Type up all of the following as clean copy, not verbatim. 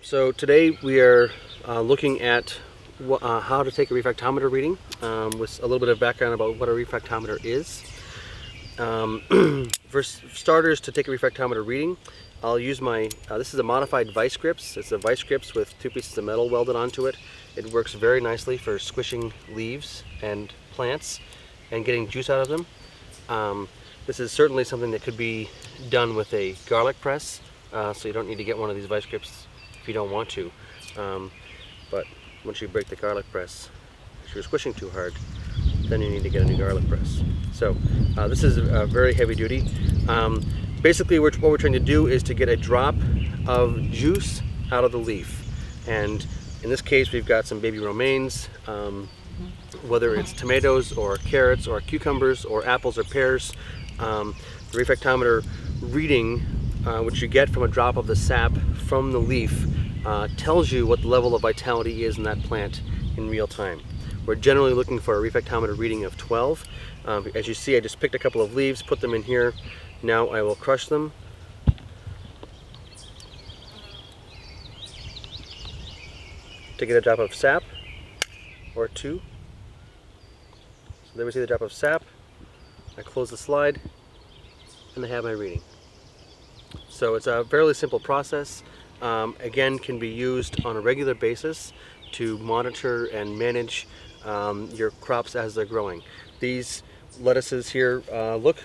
So today we are looking at how to take a refractometer reading with a little bit of background about what a refractometer is. For starters, to take a refractometer reading, I'll use my, this is a modified vice grips. It's a vice grips with two pieces of metal welded onto it. It works very nicely for squishing leaves and plants and getting juice out of them. This is certainly something that could be done with a garlic press, so you don't need to get one of these vice grips if you don't want to. But once you break the garlic press, if you're squishing too hard, then you need to get a new garlic press. So this is very heavy duty. Basically what we're trying to do is to get a drop of juice out of the leaf. And in this case we've got some baby romaines, whether it's tomatoes or carrots or cucumbers or apples or pears. The refractometer reading, which you get from a drop of the sap from the leaf, tells you what the level of vitality is in that plant in real time. We're generally looking for a refractometer reading of 12. As you see, I just picked a couple of leaves, put them in here. Now I will crush them. To get a drop of sap, or two. So there we see the drop of sap. I close the slide, and I have my reading. So it's a fairly simple process. Again, can be used on a regular basis to monitor and manage your crops as they're growing. These lettuces here look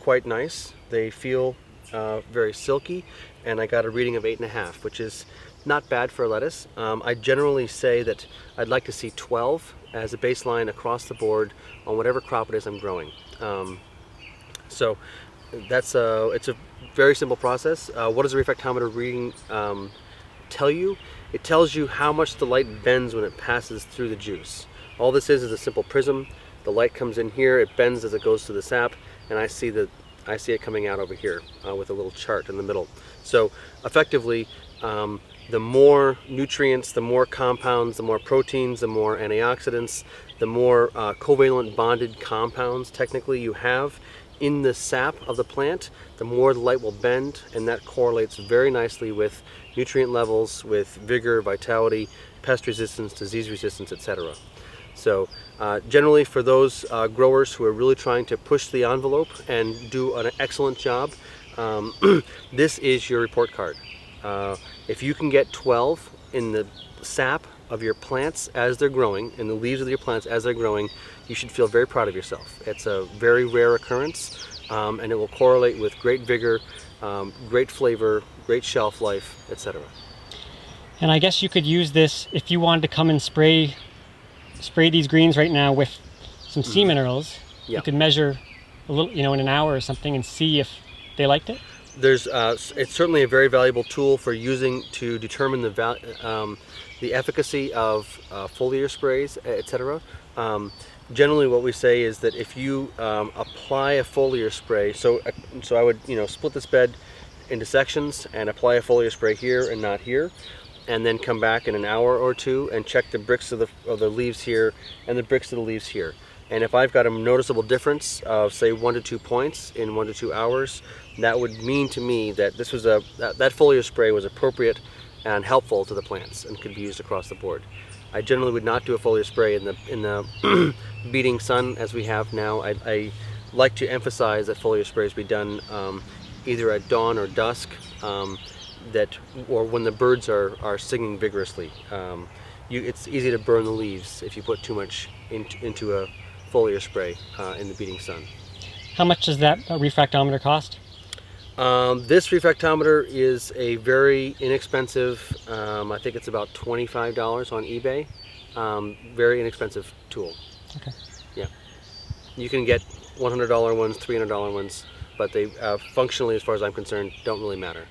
quite nice. They feel very silky, and I got a reading of 8.5, which is not bad for a lettuce. I generally say that I'd like to see 12 as a baseline across the board on whatever crop it is I'm growing. So that's it's a very simple process. What does a refractometer reading tell you? It tells you how much the light bends when it passes through the juice. All this is a simple prism. The light comes in here, it bends as it goes through the sap, and I see it coming out over here with a little chart in the middle. So effectively, the more nutrients, the more compounds, the more proteins, the more antioxidants, the more covalent bonded compounds technically you have in the sap of the plant, the more the light will bend, and that correlates very nicely with nutrient levels, with vigor, vitality, pest resistance, disease resistance, etc. So generally for those growers who are really trying to push the envelope and do an excellent job, this is your report card. If you can get 12 in the sap of your plants as they're growing, in the leaves of your plants as they're growing, you should feel very proud of yourself. It's a very rare occurrence, and it will correlate with great vigor, great flavor, great shelf life, etc. And I guess you could use this if you wanted to come and spray these greens right now with some sea minerals. Yeah. You could measure a little, in an hour or something, and see if they liked it. It's certainly a very valuable tool for using to determine the efficacy of foliar sprays, etc. Generally, what we say is that if you apply a foliar spray, so I would split this bed into sections and apply a foliar spray here and not here, and then come back in an hour or two and check the bricks of the leaves here and the bricks of the leaves here. And if I've got a noticeable difference of say 1 to 2 points in 1 to 2 hours, that would mean to me that this was that foliar spray was appropriate and helpful to the plants and could be used across the board. I generally would not do a foliar spray in the beating sun as we have now. I like to emphasize that foliar sprays be done either at dawn or dusk, or when the birds are singing vigorously. It's easy to burn the leaves if you put too much into a foliar spray in the beating sun. How much does that refractometer cost? This refractometer is a very inexpensive, I think it's about $25 on eBay. Very inexpensive tool. Okay. Yeah. You can get $100 ones, $300 ones, but they functionally, as far as I'm concerned, don't really matter.